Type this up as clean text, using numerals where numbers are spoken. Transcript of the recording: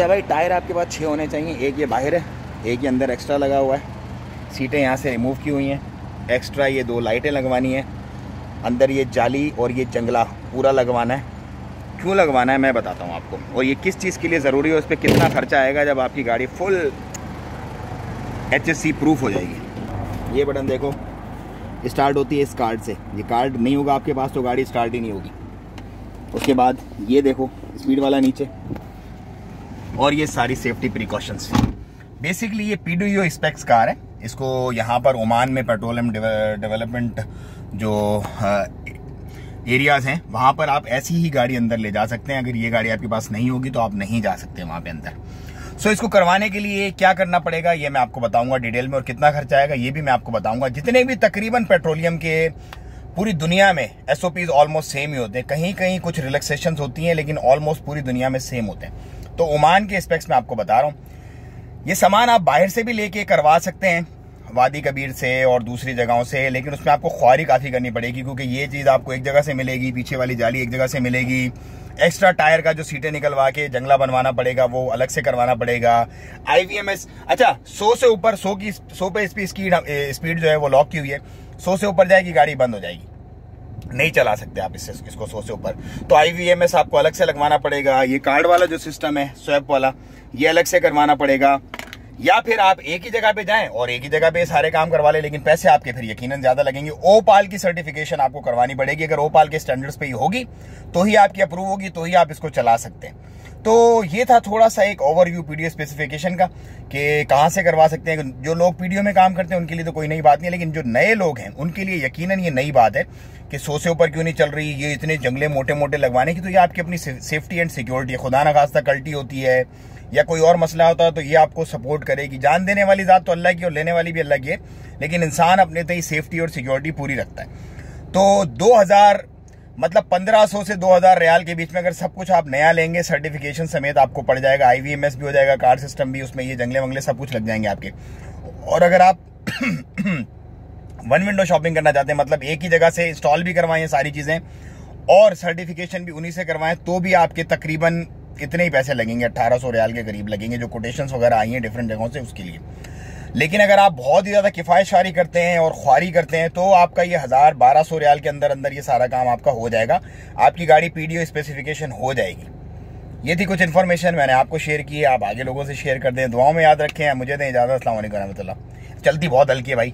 क्या भाई, टायर आपके पास 6 होने चाहिए। एक ये बाहर है, एक ये अंदर एक्स्ट्रा लगा हुआ है। सीटें यहाँ से रिमूव की हुई हैं। एक्स्ट्रा ये 2 लाइटें लगवानी है। अंदर ये जाली और ये जंगला पूरा लगवाना है। क्यों लगवाना है मैं बताता हूँ आपको, और ये किस चीज़ के लिए ज़रूरी है, उस पर कितना खर्चा आएगा जब आपकी गाड़ी फुल HSC प्रूफ हो जाएगी। ये बटन देखो, स्टार्ट होती है इस कार्ड से। ये कार्ड नहीं होगा आपके पास तो गाड़ी स्टार्ट ही नहीं होगी। उसके बाद ये देखो स्पीड वाला नीचे, और ये सारी सेफ्टी प्रिकॉशंस। बेसिकली ये PDO स्पेक्स कार है। इसको यहाँ पर ओमान में पेट्रोलियम डेवलपमेंट जो एरियाज हैं वहाँ पर आप ऐसी ही गाड़ी अंदर ले जा सकते हैं। अगर ये गाड़ी आपके पास नहीं होगी तो आप नहीं जा सकते वहाँ पे अंदर। सो इसको करवाने के लिए क्या करना पड़ेगा ये मैं आपको बताऊंगा डिटेल में, और कितना खर्चा आएगा ये भी मैं आपको बताऊंगा। जितने भी तकरीबन पेट्रोलियम के पूरी दुनिया में SOPs ऑलमोस्ट सेम ही होते हैं। कहीं कहीं कुछ रिलैक्सेशंस होती हैं, लेकिन ऑलमोस्ट पूरी दुनिया में सेम होते हैं। तो ओमान के स्पेक्स में आपको बता रहा हूँ। ये सामान आप बाहर से भी लेके करवा सकते हैं, वादी कबीर से और दूसरी जगहों से, लेकिन उसमें आपको ख्वारी काफ़ी करनी पड़ेगी, क्योंकि ये चीज़ आपको एक जगह से मिलेगी, पीछे वाली जाली एक जगह से मिलेगी। एक्स्ट्रा टायर का जो सीटें निकलवा के जंगला बनवाना पड़ेगा वो अलग से करवाना पड़ेगा। IVMS, अच्छा 100 से ऊपर 100 पे स्पीड जो है वो लॉक की हुई है। 100 से ऊपर जाएगी गाड़ी बंद हो जाएगी, नहीं चला सकते आप इसको 100 से ऊपर। तो IVMS आपको अलग से लगवाना पड़ेगा। ये कार्ड वाला जो सिस्टम है स्वैप वाला, ये अलग से करवाना पड़ेगा। या फिर आप एक ही जगह पे जाएं और एक ही जगह पे सारे काम करवा लें, लेकिन पैसे आपके फिर यकीनन ज्यादा लगेंगे। ओपाल की सर्टिफिकेशन आपको करवानी पड़ेगी। अगर ओपाल के स्टैंडर्ड्स पे ही होगी तो ही आपकी अप्रूव होगी, तो ही आप इसको चला सकते हैं। तो ये था थोड़ा सा एक ओवरव्यू PDO स्पेसिफिकेशन का कि कहाँ से करवा सकते हैं। जो लोग PDO में काम करते हैं उनके लिए तो कोई नई बात नहीं है, लेकिन जो नए लोग हैं उनके लिए यकीनन ये नई बात है कि 100 से ऊपर क्यों नहीं चल रही, ये इतने जंगले मोटे मोटे लगवाने की। तो ये आपकी अपनी सेफ्टी एंड सिक्योरिटी है। खुदा ना खास्ता कल्टी होती है या कोई और मसला होता है तो ये आपको सपोर्ट करेगी। जान देने वाली जात तो अल्लाह की और लेने वाली भी अल्लाह की है, लेकिन इंसान अपने तय सेफ्टी और सिक्योरिटी पूरी रखता है। तो 2000 मतलब 1500 से 2000 रियाल के बीच में अगर सब कुछ आप नया लेंगे सर्टिफिकेशन समेत आपको पड़ जाएगा। IVMS भी हो जाएगा, कार सिस्टम भी, उसमें ये जंगले वंगले सब कुछ लग जाएंगे आपके। और अगर आप वन विंडो शॉपिंग करना चाहते हैं, मतलब एक ही जगह से इंस्टॉल भी करवाएं सारी चीजें और सर्टिफिकेशन भी उन्हीं से करवाएं, तो भी आपके तकरीबन इतने ही पैसे लगेंगे, 1800 रियाल के करीब लगेंगे, जो कोटेशंस वगैरह आई हैं डिफरेंट जगहों से उसके लिए। लेकिन अगर आप बहुत ही ज्यादा किफायत शारी करते हैं और ख्वारी करते हैं तो आपका ये 1000-1200 रियाल के अंदर अंदर ये सारा काम आपका हो जाएगा। आपकी गाड़ी PDO स्पेसिफिकेशन हो जाएगी। ये थी कुछ इन्फॉर्मेशन मैंने आपको शेयर की है। आप आगे लोगों से शेयर कर दें, दुआओं में याद रखें। मुझे दें इजाजत। अस्सलाम वालेकुम रहमतुल्लाह। चलती बहुत हल्की है भाई।